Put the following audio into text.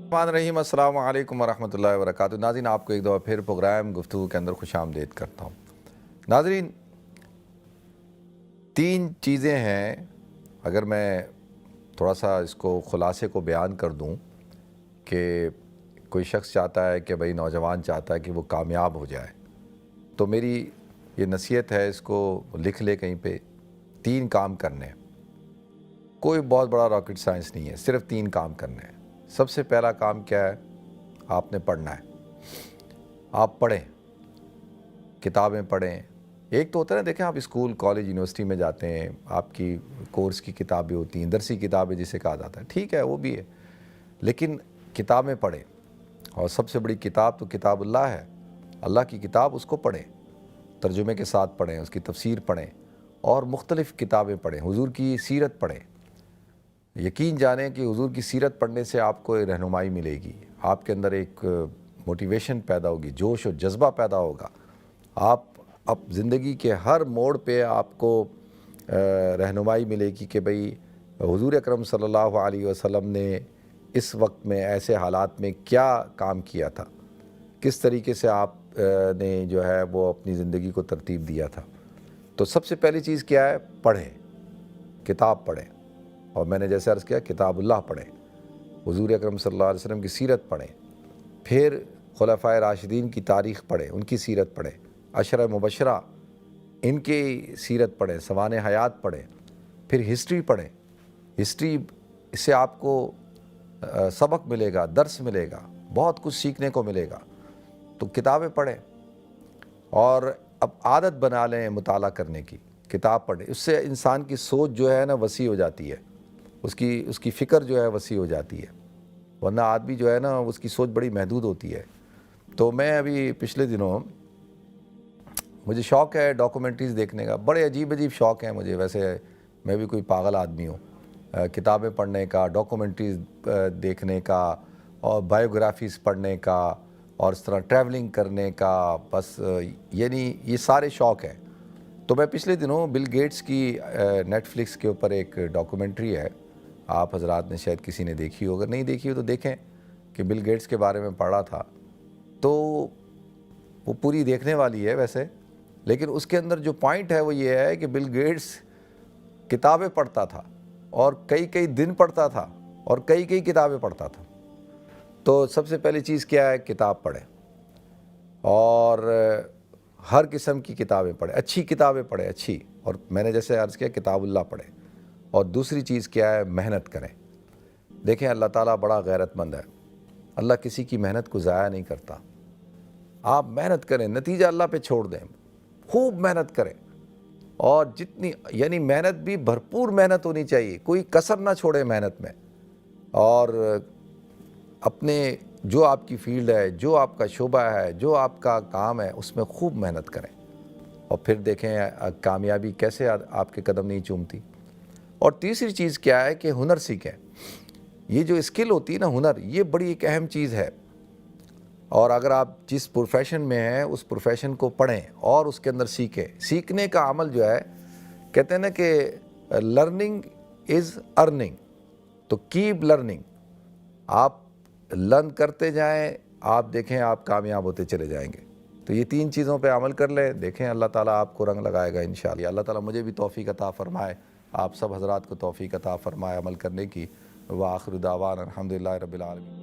الرحمن الرحیم السلام علیکم ورحمۃ اللہ وبرکاتہ۔ ناظرین، آپ کو ایک دفعہ پھر پروگرام گفتگو کے اندر خوش آمدید کرتا ہوں۔ ناظرین، تین چیزیں ہیں، اگر میں تھوڑا سا اس کو خلاصے کو بیان کر دوں کہ کوئی شخص چاہتا ہے کہ بھئی نوجوان چاہتا ہے کہ وہ کامیاب ہو جائے، تو میری یہ نصیحت ہے، اس کو لکھ لے کہیں پہ۔ تین کام کرنے ہیں، کوئی بہت بڑا راکٹ سائنس نہیں ہے، صرف تین کام کرنے ہیں۔ سب سے پہلا کام کیا ہے؟ آپ نے پڑھنا ہے۔ آپ پڑھیں، کتابیں پڑھیں۔ ایک تو ہوتا ہے نا، دیکھیں آپ اسکول، کالج، یونیورسٹی میں جاتے ہیں، آپ کی کورس کی کتابیں ہوتی ہیں، درسی کتابیں جسے کہا جاتا ہے، ٹھیک ہے وہ بھی ہے، لیکن کتابیں پڑھیں۔ اور سب سے بڑی کتاب تو کتاب اللہ ہے، اللہ کی کتاب، اس کو پڑھیں، ترجمے کے ساتھ پڑھیں، اس کی تفسیر پڑھیں، اور مختلف کتابیں پڑھیں، حضور کی سیرت پڑھیں۔ یقین جانیں کہ حضور کی سیرت پڑھنے سے آپ کو رہنمائی ملے گی، آپ کے اندر ایک موٹیویشن پیدا ہوگی، جوش و جذبہ پیدا ہوگا۔ آپ اب زندگی کے ہر موڑ پہ آپ کو رہنمائی ملے گی کہ بھئی حضور اکرم صلی اللہ علیہ وسلم نے اس وقت میں ایسے حالات میں کیا کام کیا تھا، کس طریقے سے آپ نے جو ہے وہ اپنی زندگی کو ترتیب دیا تھا۔ تو سب سے پہلی چیز کیا ہے؟ پڑھیں، کتاب پڑھیں، اور میں نے جیسے عرض کیا کتاب اللہ پڑھیں، حضور اکرم صلی اللہ علیہ وسلم کی سیرت پڑھیں، پھر خلفائے راشدین کی تاریخ پڑھیں، ان کی سیرت پڑھیں، عشرہ مبشرہ ان کی سیرت پڑھیں، سوانح حیات پڑھیں، پھر ہسٹری پڑھیں۔ ہسٹری سے آپ کو سبق ملے گا، درس ملے گا، بہت کچھ سیکھنے کو ملے گا۔ تو کتابیں پڑھیں، اور اب عادت بنا لیں مطالعہ کرنے کی، کتاب پڑھیں۔ اس سے انسان کی سوچ جو ہے نا وسیع ہو جاتی ہے، اس کی فکر جو ہے وسیع ہو جاتی ہے، ورنہ آدمی جو ہے نا اس کی سوچ بڑی محدود ہوتی ہے۔ تو میں ابھی پچھلے دنوں، مجھے شوق ہے ڈاکومنٹریز دیکھنے کا، بڑے عجیب عجیب شوق ہیں مجھے، ویسے میں بھی کوئی پاگل آدمی ہوں، کتابیں پڑھنے کا، ڈاکومنٹریز دیکھنے کا، اور بایوگرافیز پڑھنے کا، اور اس طرح ٹریولنگ کرنے کا، بس یعنی یہ سارے شوق ہیں۔ تو میں پچھلے دنوں بل گیٹس کی نیٹ فلکس کے اوپر ایک ڈاکومنٹری ہے، آپ حضرات نے شاید کسی نے دیکھی ہو، اگر نہیں دیکھی ہو تو دیکھیں، کہ بل گیٹس کے بارے میں پڑھا تھا، تو وہ پوری دیکھنے والی ہے ویسے، لیکن اس کے اندر جو پوائنٹ ہے وہ یہ ہے کہ بل گیٹس کتابیں پڑھتا تھا، اور کئی کئی دن پڑھتا تھا، اور کئی کئی کتابیں پڑھتا تھا۔ تو سب سے پہلی چیز کیا ہے؟ کتاب پڑھیں، اور ہر قسم کی کتابیں پڑھیں، اچھی کتابیں پڑھیں، اچھی، اور میں نے جیسے عرض کیا کتاب اللہ پڑھیں۔ اور دوسری چیز کیا ہے؟ محنت کریں۔ دیکھیں اللہ تعالیٰ بڑا غیرت مند ہے، اللہ کسی کی محنت کو ضائع نہیں کرتا۔ آپ محنت کریں، نتیجہ اللہ پہ چھوڑ دیں، خوب محنت کریں، اور جتنی یعنی محنت بھی بھرپور محنت ہونی چاہیے، کوئی کسر نہ چھوڑے محنت میں، اور اپنے جو آپ کی فیلڈ ہے، جو آپ کا شعبہ ہے، جو آپ کا کام ہے، اس میں خوب محنت کریں، اور پھر دیکھیں کامیابی کیسے آپ کے قدم نہیں چومتی۔ اور تیسری چیز کیا ہے کہ ہنر سیکھیں۔ یہ جو اسکل ہوتی ہے نا، ہنر، یہ بڑی ایک اہم چیز ہے، اور اگر آپ جس پروفیشن میں ہیں اس پروفیشن کو پڑھیں اور اس کے اندر سیکھیں۔ سیکھنے کا عمل جو ہے، کہتے ہیں نا کہ لرننگ از ارننگ، تو کیپ لرننگ، آپ لرن کرتے جائیں، آپ دیکھیں آپ کامیاب ہوتے چلے جائیں گے۔ تو یہ تین چیزوں پہ عمل کر لیں، دیکھیں اللہ تعالیٰ آپ کو رنگ لگائے گا انشاءاللہ۔ اللہ تعالیٰ مجھے بھی توفیق عطا فرمائے، آپ سب حضرات کو توفیق عطا فرمائے عمل کرنے کی۔ وآخر دعوانا الحمدللہ رب العالمین۔